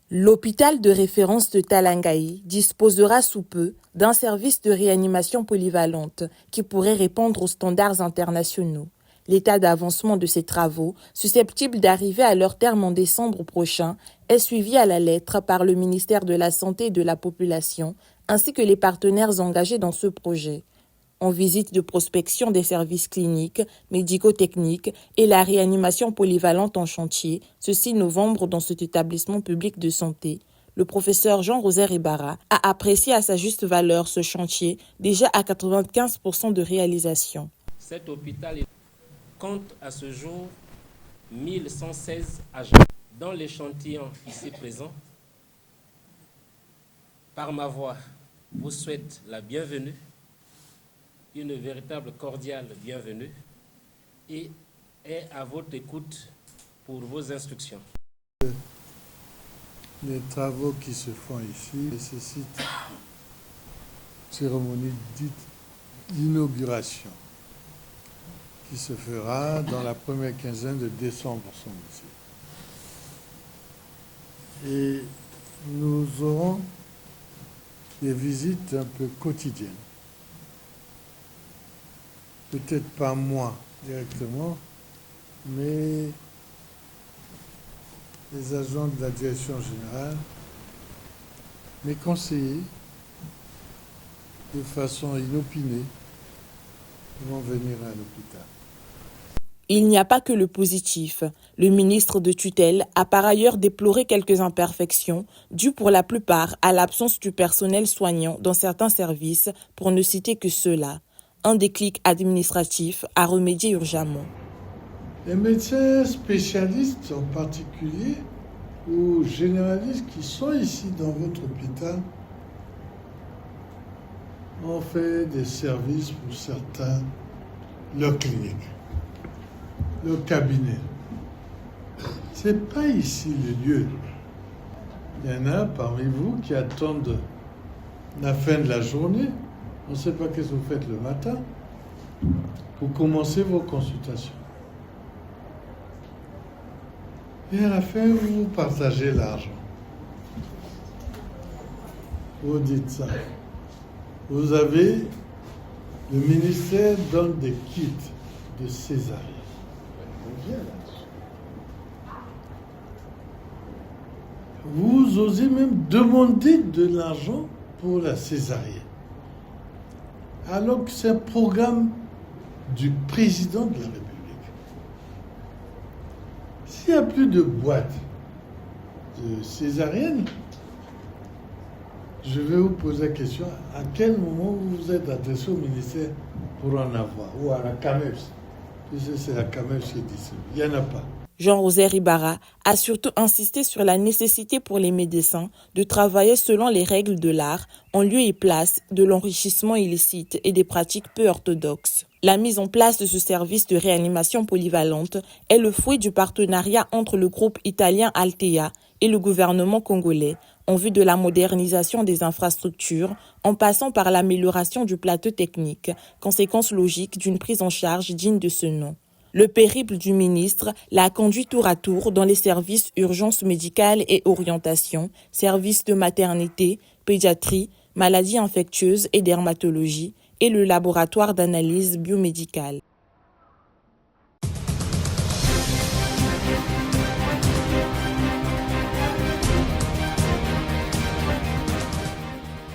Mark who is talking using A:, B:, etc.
A: L'hôpital de référence de Talangaï disposera sous peu d'un service de réanimation polyvalente qui pourrait répondre aux standards internationaux. L'état d'avancement de ces travaux, susceptibles d'arriver à leur terme en décembre prochain, est suivi à la lettre par le ministère de la Santé et de la Population, ainsi que les partenaires engagés dans ce projet. En visite de prospection des services cliniques, médico-techniques et la réanimation polyvalente en chantier, ce 6 novembre dans cet établissement public de santé, le professeur Jean-Rosaire Ibarra a apprécié à sa juste valeur ce chantier, déjà à 95% de réalisation.
B: Cet hôpital compte à ce jour 1116 agents. Dans l'échantillon ici présent, par ma voix, vous souhaite la bienvenue, une véritable cordiale bienvenue et est à votre écoute pour vos instructions.
C: Les travaux qui se font ici nécessitent une cérémonie dite d'inauguration qui se fera dans la première quinzaine de décembre, semble-t-il. Et nous aurons des visites un peu quotidiennes. Peut-être pas moi directement, mais les agents de la direction générale, mes conseillers, de façon inopinée, vont venir à l'hôpital.
A: Il n'y a pas que le positif. Le ministre de tutelle a par ailleurs déploré quelques imperfections, dues pour la plupart à l'absence du personnel soignant dans certains services, pour ne citer que ceux-là. Un déclic administratif à remédier urgemment.
C: Les médecins spécialistes en particulier, ou généralistes qui sont ici dans votre hôpital, ont fait des services pour certains, leur clinique, leur cabinet. Ce n'est pas ici le lieu. Il y en a parmi vous qui attendent la fin de la journée. On ne sait pas qu'est-ce que vous faites le matin pour commencer vos consultations. Et à la fin, vous partagez l'argent. Vous dites ça. Vous avez, le ministère donne des kits de césarienne. Vous osez même demander de l'argent pour la césarienne. Alors que c'est un programme du président de la République. S'il n'y a plus de boîtes de césarienne, je vais vous poser la question, à quel moment vous vous êtes adressé au ministère pour en avoir, ou à la CAMEPS, puisque c'est la CAMEPS qui distribue. Il n'y en a pas.
A: Jean-Rosaire Ibarra a surtout insisté sur la nécessité pour les médecins de travailler selon les règles de l'art, en lieu et place de l'enrichissement illicite et des pratiques peu orthodoxes. La mise en place de ce service de réanimation polyvalente est le fruit du partenariat entre le groupe italien Altea et le gouvernement congolais en vue de la modernisation des infrastructures en passant par l'amélioration du plateau technique, conséquence logique d'une prise en charge digne de ce nom. Le périple du ministre l'a conduit tour à tour dans les services urgences médicales et orientation, services de maternité, pédiatrie, maladies infectieuses et dermatologie et le laboratoire d'analyse biomédicale.